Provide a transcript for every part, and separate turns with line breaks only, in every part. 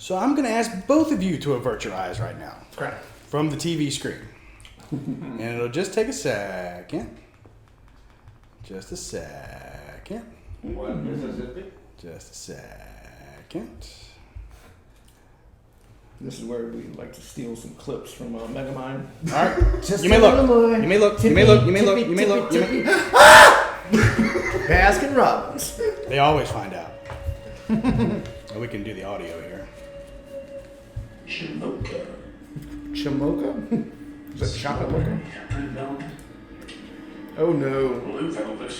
So I'm going to ask both of you to avert your eyes right now.
Okay.
From the TV screen. And it'll just take a second. Just a second.
What, Mississippi?
Just a second.
This is where we like to steal some clips from Megamind.
All right. You may look. You may look. You may look. You may look. You may look.
Baskin Robbins.
They always find out. And we can do the audio here.
Chamoka.
Chamoka? Is that chocolate liquor? Oh no.
Blue velvet.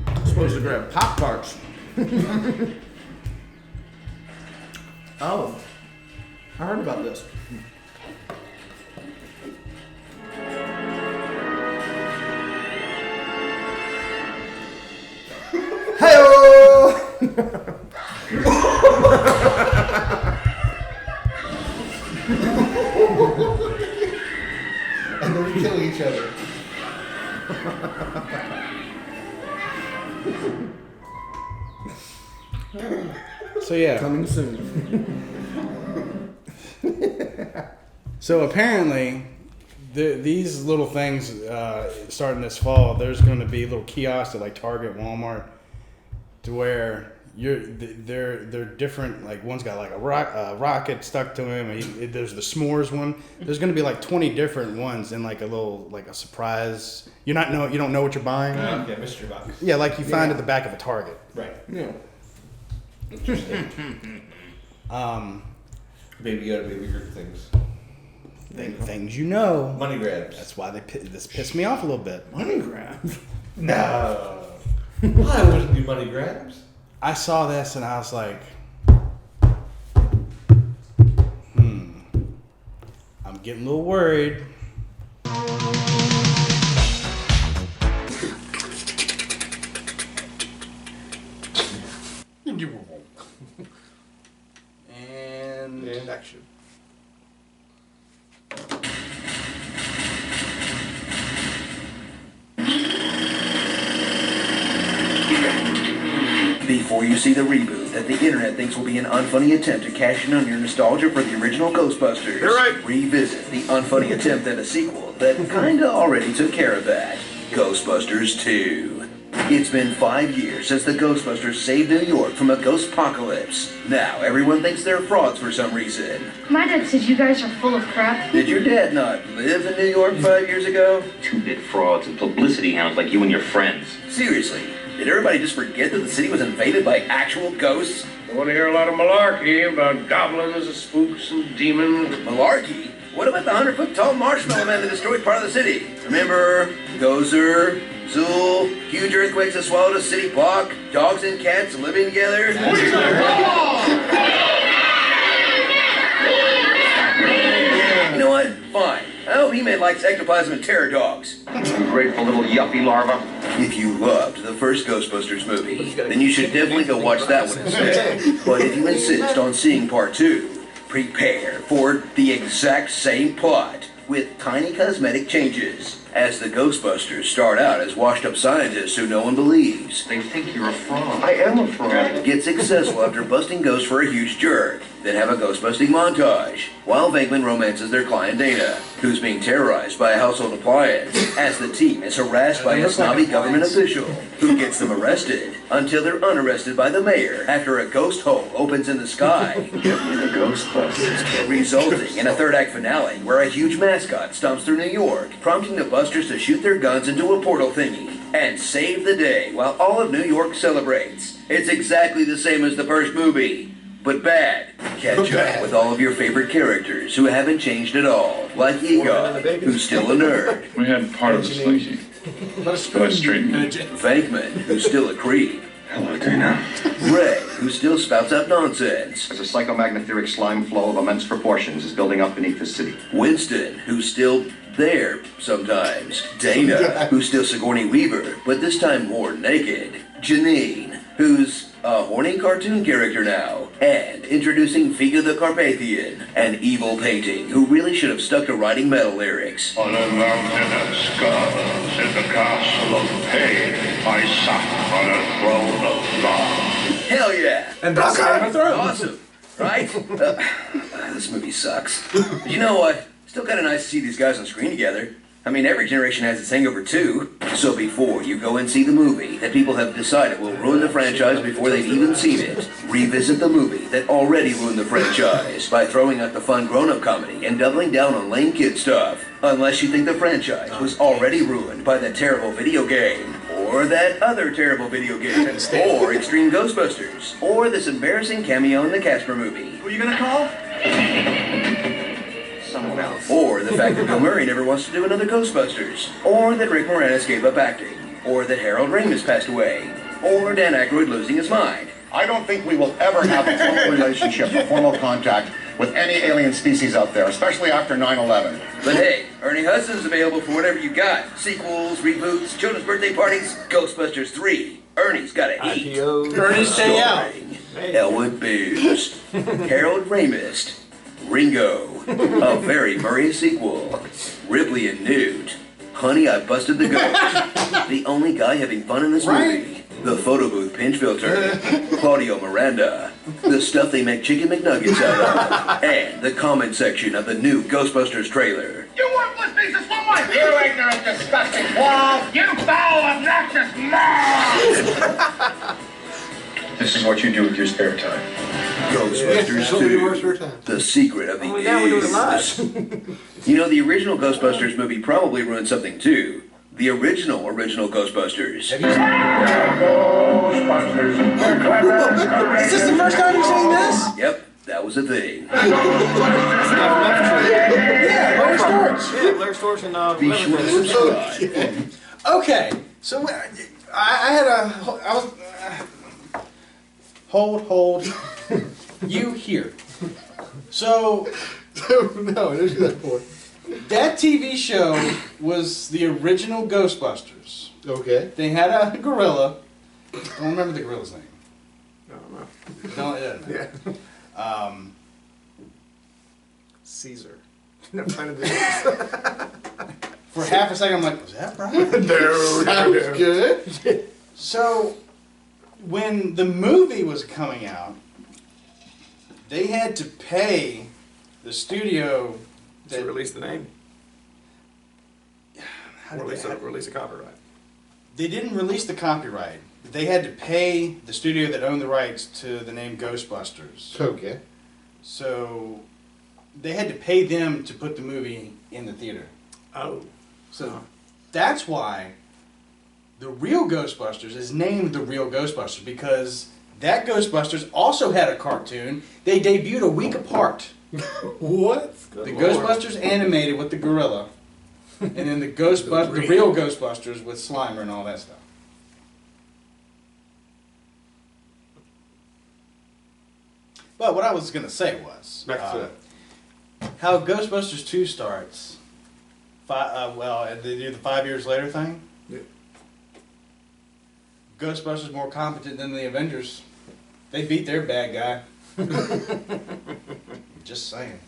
I'm supposed to grab Pop Tarts. Oh. I heard about this. Hey-oh!
And then we kill each other.
So yeah.
Coming soon.
So apparently, these little things starting this fall, there's going to be little kiosks at like Target, Walmart, to where they're different. Like one's got like a rocket stuck to him. There's the s'mores one. There's going to be like 20 different ones in like a little like a surprise. You don't know what you're buying.
Yeah, mystery box.
Yeah, like you find at the back of a Target.
Right.
Yeah.
Interesting. Baby Yoda, baby Groot things.
Things you know.
Money grabs.
That's why this pissed me off a little bit.
Money grabs.
No. I wouldn't do money grabs.
I saw this and I was like, I'm getting a little worried. And
Action.
Before you see the reboot that the internet thinks will be an unfunny attempt to cash in on your nostalgia for the original Ghostbusters,
You're right.
revisit the unfunny attempt at a sequel that kinda already took care of that. Ghostbusters 2. It's been 5 years since the Ghostbusters saved New York from a ghost apocalypse. Now everyone thinks they're frauds for some reason.
My dad says you guys are full of crap.
Did your dad not live in New York 5 years ago?
Two-bit frauds and publicity hounds like you and your friends.
Seriously, did everybody just forget that the city was invaded by actual ghosts?
I want to hear a lot of malarkey about goblins, spooks, and demons.
Malarkey? What about the 100-foot-tall marshmallow man that destroyed part of the city? Remember? Gozer, Zool, huge earthquakes that swallowed a city block, dogs and cats living together? You know what? Fine. I hope He-Man likes ectoplasm and terror dogs.
Ungrateful little yuppie larva.
If you loved the first Ghostbusters movie, then you should definitely go watch that one instead. But if you insist on seeing part 2, prepare for the exact same plot with tiny cosmetic changes. As the Ghostbusters start out as washed-up scientists who no one believes.
They think you're a fraud.
I am a fraud. Get successful after busting ghosts for a huge jerk. Then have a ghost-busting montage. While Venkman romances their client Dana, who's being terrorized by a household appliance, as the team is harassed by a snobby government official, who gets them arrested, until they're unarrested by the mayor after a ghost hole opens in the sky.
Get me the Ghostbusters.
Resulting in a third-act finale where a huge mascot stomps through New York, prompting the Busters to shoot their guns into a portal thingy and save the day while all of New York celebrates. It's exactly the same as the first movie, but bad. Catch up with all of your favorite characters who haven't changed at all, like Egon, who's still a nerd.
We had part of the slushy, but I straightened it.
Venkman, who's still a creep.
Hello, Dana.
Ray, who still spouts out nonsense.
As a psychomagnetheric slime flow of immense proportions is building up beneath the city.
Winston, who's still there sometimes. Dana, who's still Sigourney Weaver, but this time more naked. Janine, who's a horny cartoon character now. And introducing Figa the Carpathian, an evil painting who really should have stuck to writing metal lyrics.
On a mountain of skulls in the castle of pain, I sat on a throne of love.
Hell yeah!
And that's Game of Thrones.
Awesome. right? This movie sucks. But you know what? Still kind of nice to see these guys on screen together. I mean, every generation has its hangover too. So before you go and see the movie that people have decided will ruin the franchise before they've even seen it, revisit the movie that already ruined the franchise by throwing out the fun grown-up comedy and doubling down on lame kid stuff. Unless you think the franchise was already ruined by that terrible video game, or that other terrible video game, or Extreme Ghostbusters, or this embarrassing cameo in the Casper movie.
Who are you gonna call?
Someone else. Or the fact that Bill Murray never wants to do another Ghostbusters. Or that Rick Moranis gave up acting. Or that Harold Ramis passed away. Or Dan Aykroyd losing his mind.
I don't think we will ever have a formal relationship or formal contact with any alien species out there, especially after 9/11.
But hey, Ernie Hudson's available for whatever you got. Sequels, reboots, children's birthday parties, Ghostbusters 3. Ernie's got to eat.
Ernie, stay out.
Elwood Beers. Harold Ramis. Ringo. A very Murray sequel. Ripley and Newt. Honey, I Busted the Ghost. The only guy having fun in this movie. The photo booth pinch filter. Claudio Miranda. The stuff they make chicken McNuggets out of. And the comment section of the new Ghostbusters trailer.
You worthless piece of slumlife! You ignorant, disgusting wall! You foul, obnoxious mob! This is what you do with your spare time.
Ghostbusters 2. The Secret of the Ooze. You know, the original Ghostbusters movie probably ruined something too. The original Ghostbusters.
Ghostbusters!
Is this the first time you've seen this?
Yep, that was a thing.
Yeah, Larry Storch. Yeah, Larry Storch and
Be sure to subscribe.
Okay, so I had a hold you here. So
No, there's that for.
that TV show was the original Ghostbusters.
Okay.
They had a gorilla. I don't remember the gorilla's name.
No.
Don't, yeah.
Caesar. I'm trying to do this.
For half a second, I'm like, was that right?
No, that was good.
So, when the movie was coming out, they had to pay the studio
To release the name.
how did
Release a copyright.
they didn't release the copyright. They had to pay the studio that owned the rights to the name Ghostbusters.
Okay.
So, they had to pay them to put the movie in the theater.
Oh.
So, that's why the real Ghostbusters is named the real Ghostbusters, because that Ghostbusters also had a cartoon. They debuted a week apart.
What?
The Ghostbusters animated with the gorilla, and then the real Ghostbusters with Slimer and all that stuff. But what I was going to say was how Ghostbusters 2 starts. They do the 5 years later thing.
Yeah.
Ghostbusters more competent than the Avengers. They beat their bad guy. Just saying.